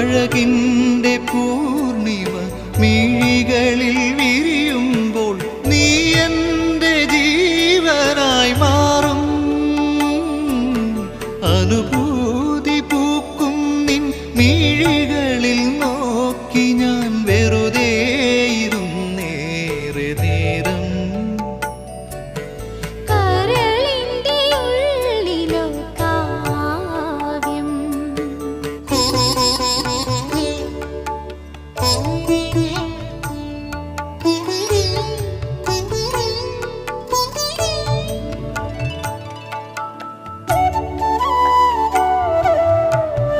അഴകിൻ്റെ പൂർണിമ മിഴികളിൽ വിരിയുമ്പോൾ നീ എൻ്റെ ജീവനായി മാറും. അനുഭൂതി പൂക്കും നിൻ മിഴി